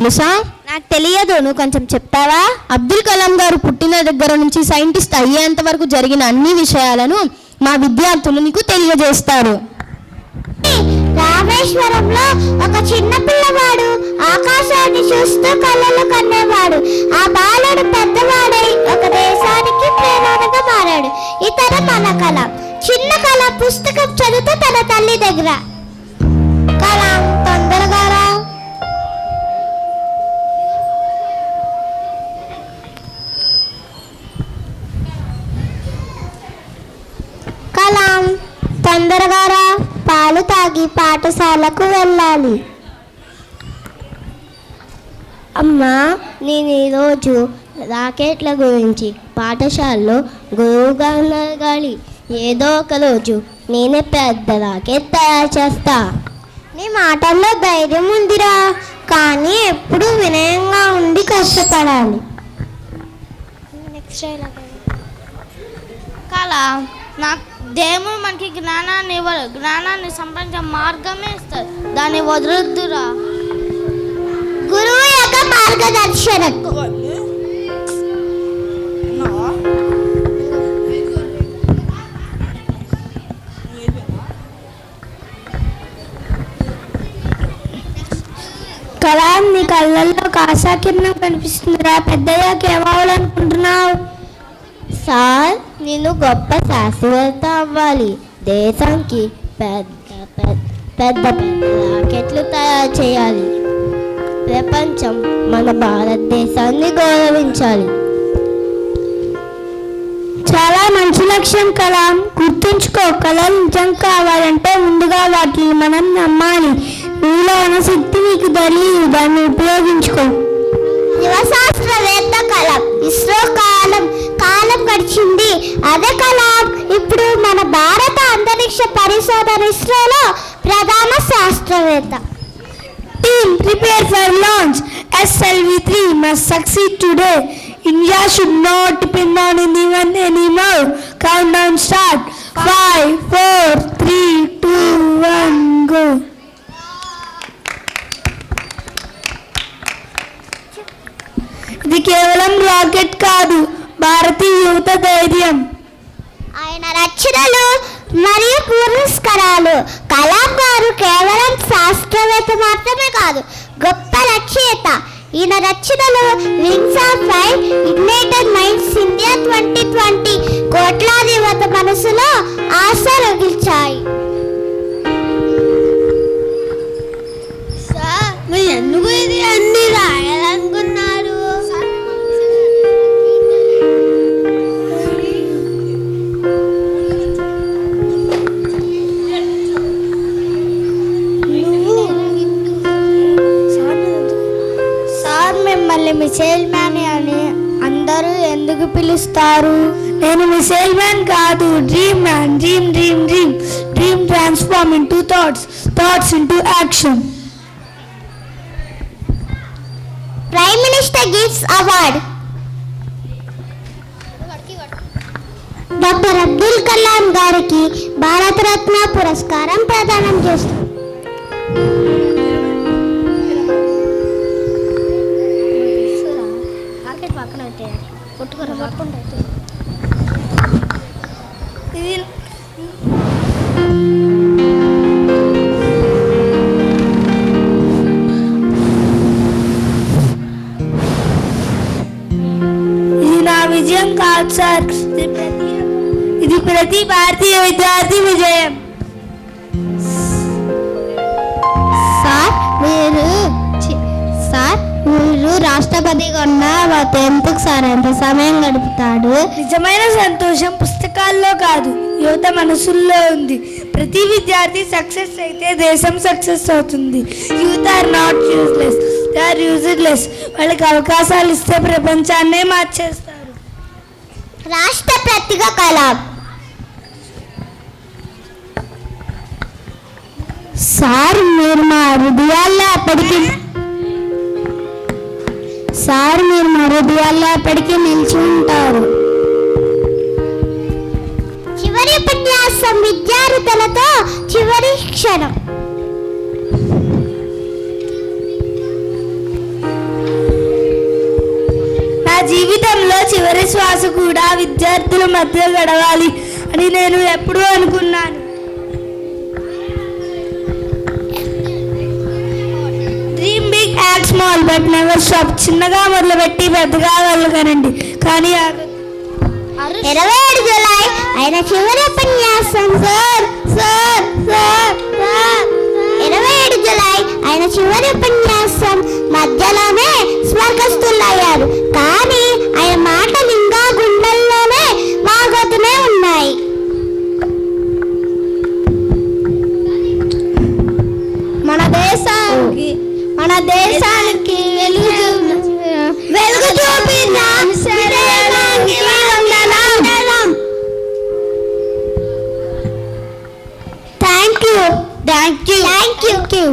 తెలుసా? నాకు తెలియదు, నువ్వు కొంచెం చెప్తావా? అబ్దుల్ కలాం గారు పుట్టిన దగ్గర నుంచి సైంటిస్ట్ అయ్యేంత వరకు జరిగిన అన్ని విషయాలను మా విద్యార్థులు నీకు తెలియజేస్తారు. రామేశ్వరంలో ఒక చిన్న పిల్లవాడు ఆకాశాన్ని చూస్తూ కళ్ళలు కన్నేవాడు. ఆ బాలుడు పెద్దవాడై ఒక దేశానికి ప్రేరణగా మారాడు. ఇతను మన కలాం. చిన్న కలాం పుస్తకం చదువుతూ తన తల్లి దగ్గర, కలాం తొందరగా రా, కలాం తొందరగా రా, పాలు తాగి పాఠశాలకు వెళ్ళాలి. అమ్మా, నేను ఈరోజు రాకెట్ల గురించి పాఠశాలలో గురువుగా అడగాలి. ఏదో ఒక రోజు నేనే పెద్ద రాకెట్ తయారు చేస్తా. నీ మాటల్లో ధైర్యం ఉందిరా, కానీ ఎప్పుడు వినయంగా ఉండి కష్టపడాలి. కళ నాకు దేవుడు మనకి జ్ఞానాన్ని ఇవ్వడు, జ్ఞానాన్ని సంపాదించే మార్గమే ఇస్తారు, దాన్ని వదలొద్దురా. గురువు యొక్క మార్గదర్శనం. కలాం, నీ కళ్ళల్లో కాసాకిరణం కనిపిస్తుందిరా. పెద్దయ్యాక ఏమవ్వాలనుకుంటున్నావు? సార్, నేను గొప్ప శాస్త్రవేత్త అవ్వాలి. దేశానికి పెద్ద పెద్ద పెద్ద పెద్ద రాకెట్లు తయారు చేయాలి. ప్రపంచం మన భారతదేశాన్ని గౌరవించాలి. చాలా మంచి లక్ష్యం కలాం. గుర్తుంచుకో, కళలు నిజం కావాలంటే ముందుగా వాటిని మనం నమ్మాలి. నీలో ఉన్న శక్తి నీకు తెలియదు, దాన్ని ఉపయోగించుకో. యువశాస్త్రవేత్త కలాం. ఇస్రో కాలం గడిచింది, అదే కలాం ఇప్పుడు మన భారత అంతరిక్ష పరిశోధన ఇస్రోలో ప్రధాన శాస్త్రవేత్త. Team, prepare for launch. SLV-3 must succeed today. India should not depend on anyone anymore. Countdown start. 5, 4, 3, 2, 1, go. ఇది కేవలం రాకెట్ కాదు, భారతీయ యువత ధైర్యం. ఆయన రచనలు మరియు పురస్కారాలు. కలాం గారు కేవలం శాస్త్రవేత్త మాత్రమే కాదు, గొప్ప రచయిత. ఈయన రచనలు wings of fire, ignited minds, India 2020 కోట్లాది యువత మనసులో ఆశ రగిల్చాయి. సార్, మీరు ఎందుకు ఇది అన్ని రాయాలనుకున్నారు? మిసైల్ మ్యాన్ అని అందరూ ఎందుకు పిలుస్తారు? నేను మిసైల్ మ్యాన్ కాదు, dream man. Dream dream dream dream transform into thoughts, thoughts into action. Prime minister gives award. Doctor Abdul Kalam గారికి భారతరత్న పురస్కారం ప్రదానం చేస్తారు. ఇది నా విజయం కాదు సార్, ఇది ప్రతి భారతీయ విద్యార్థి విజయం. మీరు రాష్ట్రపతిగా ఉన్న 10th సార్ ఎంత సమయం గడుపుతాడు? నిజమైన సంతోషం పుస్తకాల్లో కాదు, యువత మనసుల్లో ఉంది. ప్రతి విద్యార్థి సక్సెస్ అయితే దేశం సక్సెస్ అవుతుంది. Youth are not useless, they are useless. వాళ్ళకి అవకాశాలు ఇస్తే ప్రపంచాన్నే మార్చేస్తారు. రాష్ట్రపతిగా కలాం. సార్, మీరు మా హృదయాల్లో ఎప్పటికీ నిలిచి ఉంటారు. చివరి ఉపన్యాసం విద్యార్థులతో చివరి క్షణం. చివరి శ్వాస కూడా విద్యార్థుల మధ్య గడవాలి అని నేను ఎప్పుడూ అనుకున్నాను. Dream big act small but never stop. చిన్నగా మొదలుపెట్టి పెద్దగా వెళ్ళగలండి, కానీ 27 జూలై ఆయన చివరి ఉపన్యాసం. 27 జూలై ఆయన చివరి ఉపన్యాసం మధ్యలోనే స్వర్గస్థులయ్యారు, కానీ ఆయన మాటలు ఇంకా గుండెల్లోనే మాగోతూనే ఉన్నాయి. మన దేశానికి వెలుగు చూపిన థ్యాంక్ యూ.